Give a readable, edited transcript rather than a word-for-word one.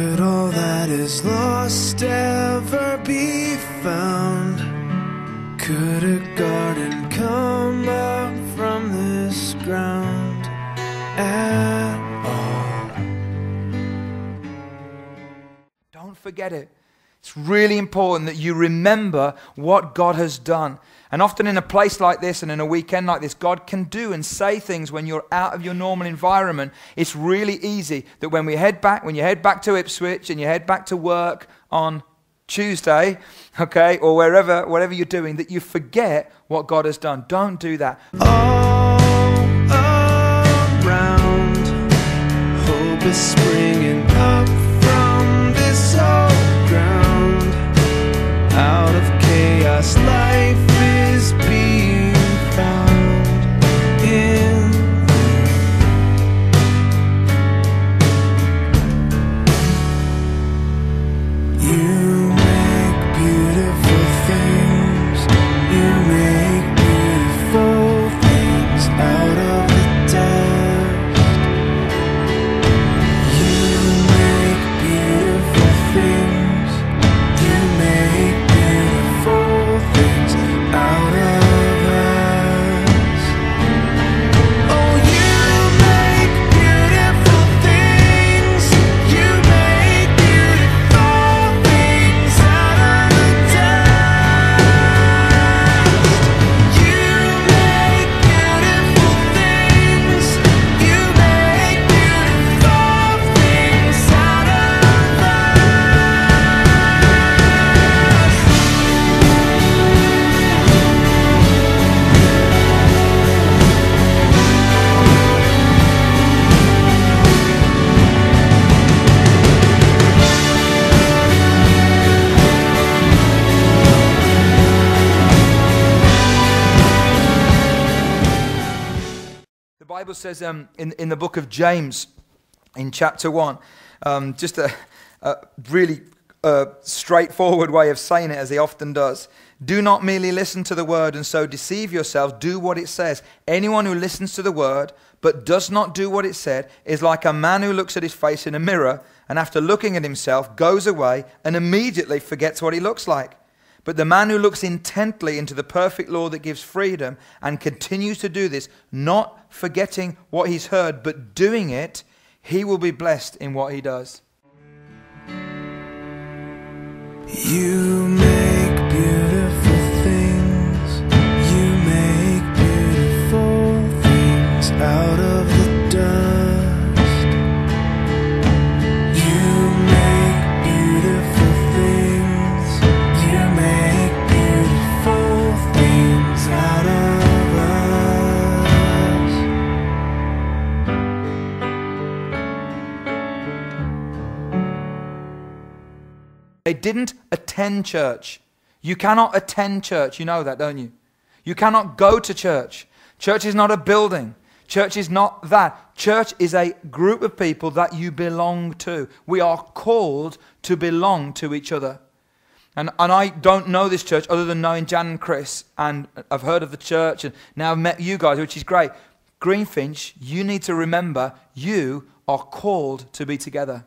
Could all that is lost ever be found? Could a garden come up from this ground at all? Don't forget it. It's really important that you remember what God has done. And often in a place like this and in a weekend like this, God can do and say things when you're out of your normal environment. It's really easy that when you head back to Ipswich and you head back to work on Tuesday, okay, or whatever you're doing, that you forget what God has done. Don't do that. All around, hope is springing up from this old ground. Out of chaos, life is being found in you. You make beautiful things. You make beautiful things out of the dust. You make beautiful things. You make beautiful things out of us. Oh, you make beautiful things. You make beautiful things out of the dust. You make beautiful things. You make beautiful things out of The Bible says in the book of James, in chapter 1, just a really straightforward way of saying it, as he often does. Do not merely listen to the word and so deceive yourselves. Do what it says. Anyone who listens to the word but does not do what it said is like a man who looks at his face in a mirror and after looking at himself goes away and immediately forgets what he looks like. But the man who looks intently into the perfect law that gives freedom and continues to do this, not forgetting what he's heard, but doing it, he will be blessed in what he does. You make beautiful things. You make beautiful things out of the dust. You make beautiful things. You make beautiful things out of us. They didn't attend church. You cannot attend church. You know that, don't you? You cannot go to church. Church is not a building. Church is not that. Church is a group of people that you belong to. We are called to belong to each other. And I don't know this church other than knowing Jan and Chris. And I've heard of the church and now I've met you guys, which is great. Greenfinch, you need to remember you are called to be together.